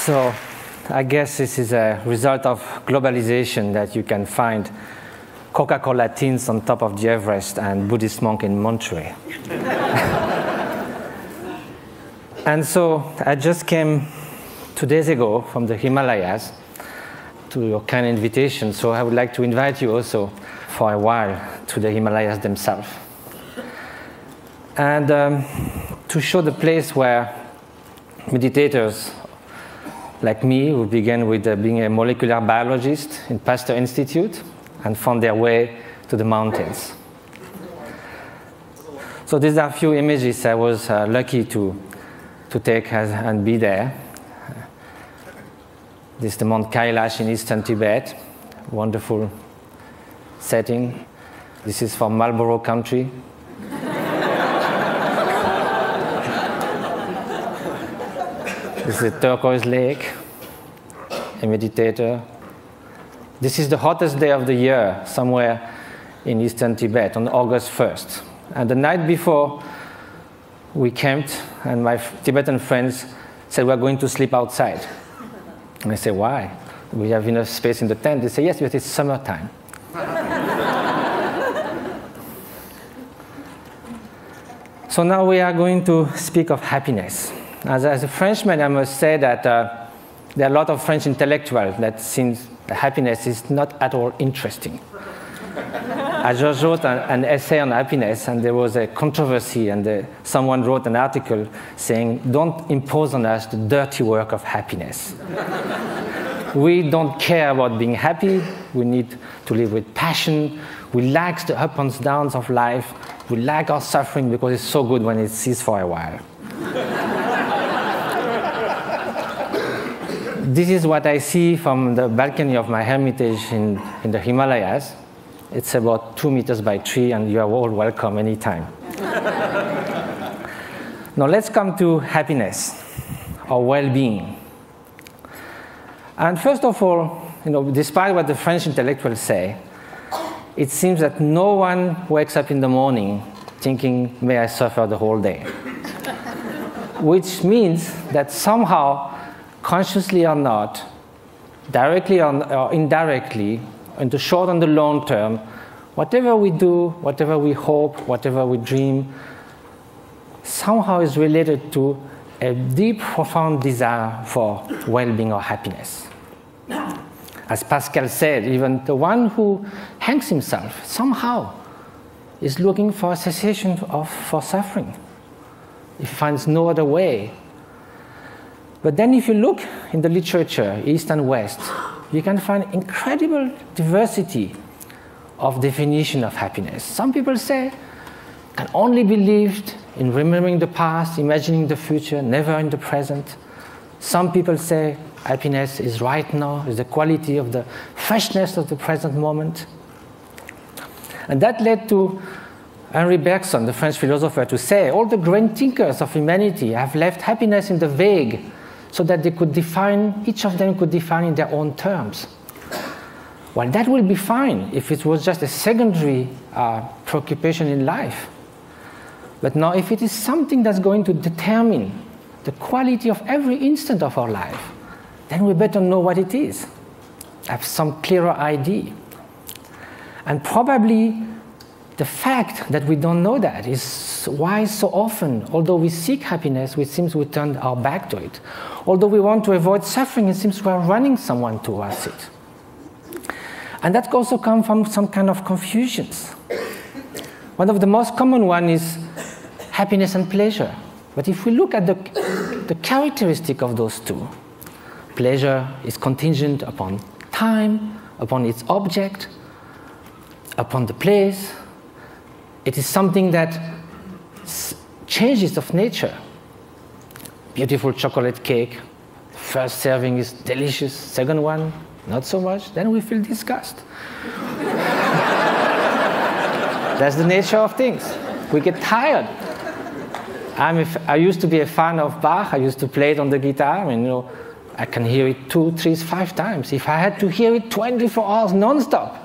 So I guess this is a result of globalization that you can find Coca-Cola tins on top of the Everest and Buddhist monk in Monterey. And so I just came 2 days ago from the Himalayas to your kind invitation, so I would like to invite you also for a while to the Himalayas themselves. And to show the place where meditators like me, who began with being a molecular biologist in Pasteur Institute and found their way to the mountains. So these are a few images I was lucky to take and be there. This is the Mount Kailash in eastern Tibet, wonderful setting. This is from Marlborough country. This is a turquoise lake, a meditator. This is the hottest day of the year, somewhere in eastern Tibet, on August 1st. And the night before, we camped, and my Tibetan friends said, we're going to sleep outside. And I said, why? We have enough space in the tent. They said, yes, but it's summertime. So now we are going to speak of happiness. As a Frenchman, I must say that there are a lot of French intellectuals that think happiness is not at all interesting. I just wrote an essay on happiness, and there was a controversy, and someone wrote an article saying, don't impose on us the dirty work of happiness. We don't care about being happy. We need to live with passion. We like the ups and downs of life. We like our suffering because it's so good when it ceases for a while. This is what I see from the balcony of my hermitage in the Himalayas. It's about 2 meters by 3, and you are all welcome anytime. Now let's come to happiness, or well-being. And first of all, despite what the French intellectuals say, it seems that no one wakes up in the morning thinking, may I suffer the whole day. Which means that somehow, consciously or not, directly or indirectly, in the short and the long term, whatever we do, whatever we hope, whatever we dream, somehow is related to a deep, profound desire for well-being or happiness. As Pascal said, even the one who hangs himself somehow is looking for a cessation for suffering. He finds no other way. But then if you look in the literature, East and West, you can find incredible diversity of definition of happiness. Some people say can only be lived in remembering the past, imagining the future, never in the present. Some people say happiness is right now, is the quality of the freshness of the present moment. And that led to Henri Bergson, the French philosopher, to say all the great thinkers of humanity have left happiness in the vague, so that they could define, each of them could define in their own terms. Well, that will be fine if it was just a secondary preoccupation in life. But now, if it is something that's going to determine the quality of every instant of our life, then we better know what it is, have some clearer idea. And probably the fact that we don't know that is why so often, although we seek happiness, it seems we turn our back to it. Although we want to avoid suffering, it seems we are running someone towards it. And that also comes from some kind of confusions. One of the most common one is happiness and pleasure. But if we look at the characteristic of those two, pleasure is contingent upon time, upon its object, upon the place. It is something that changes of nature. Beautiful chocolate cake, first serving is delicious, second one, not so much, then we feel disgust. That's the nature of things. We get tired. I used to be a fan of Bach. I used to play it on the guitar, and I can hear it 2, 3, 5 times. If I had to hear it 24 hours non-stop,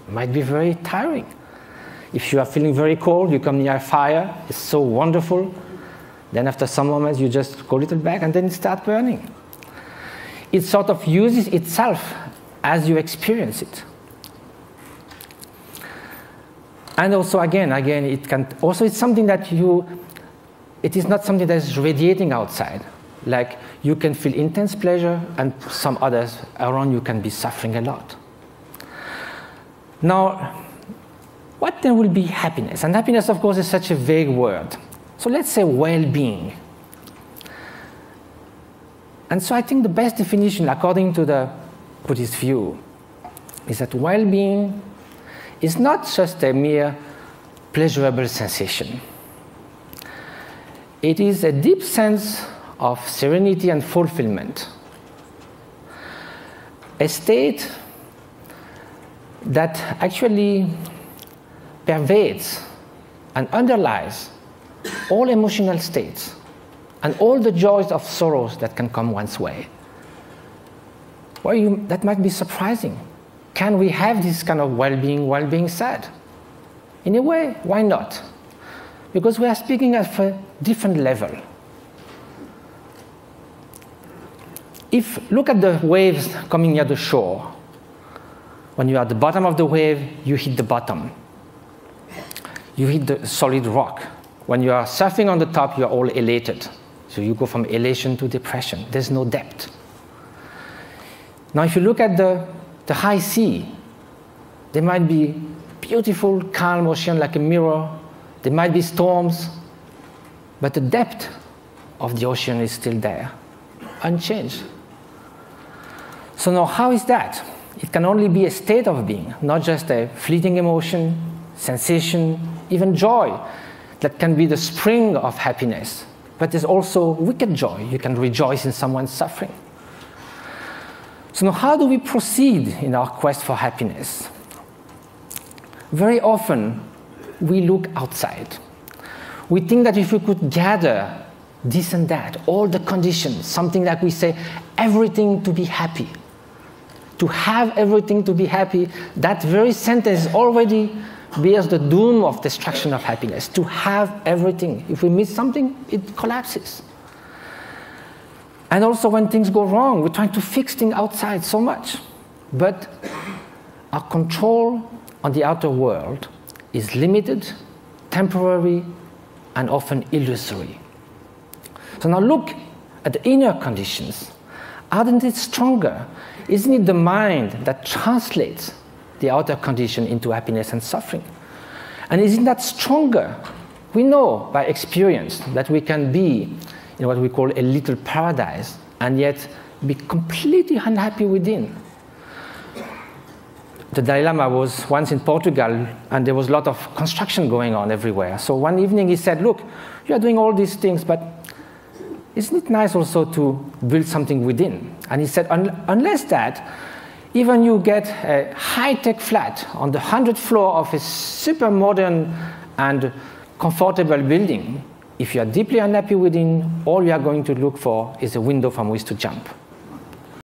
it might be very tiring. If you are feeling very cold, you come near a fire, it's so wonderful. Then after some moments, you just go a little back and then it starts burning. it sort of uses itself as you experience it. And also, again, it's something that it is not something that is radiating outside. Like, you can feel intense pleasure, and some others around you can be suffering a lot. Now, what then will be happiness? And happiness, of course, is such a vague word. So let's say well-being. And so I think the best definition, according to the Buddhist view, is that well-being is not just a mere pleasurable sensation. It is a deep sense of serenity and fulfillment, a state that actually pervades and underlies all emotional states and all the joys of sorrows that can come one's way. Well, that might be surprising. Can we have this kind of well-being while being sad? In a way, why not? Because we are speaking at a different level. Look at the waves coming near the shore. When you are at the bottom of the wave, you hit the bottom. You hit the solid rock. When you are surfing on the top, you are all elated. So you go from elation to depression. There's no depth. Now, if you look at the high sea, there might be beautiful, calm ocean like a mirror. There might be storms, but the depth of the ocean is still there, unchanged. So now, how is that? It can only be a state of being, not just a fleeting emotion, sensation, even joy that can be the spring of happiness. But there's also wicked joy. You can rejoice in someone's suffering. So now, how do we proceed in our quest for happiness? Very often, we look outside. We think that if we could gather this and that, all the conditions, something like we say, everything to be happy. To have everything to be happy, that very sentence already bears the doom of destruction of happiness. To have everything. If we miss something, it collapses. And also when things go wrong, we're trying to fix things outside so much. But our control on the outer world is limited, temporary, and often illusory. So now look at the inner conditions. Aren't it stronger? Isn't it the mind that translates the outer condition into happiness and suffering? And isn't that stronger? We know by experience that we can be in what we call a little paradise and yet be completely unhappy within. The Dalai Lama was once in Portugal and there was a lot of construction going on everywhere. So one evening he said, look, you are doing all these things, but isn't it nice also to build something within? And he said, unless that, even you get a high-tech flat on the 100th floor of a super modern and comfortable building, if you are deeply unhappy within, all you are going to look for is a window from which to jump.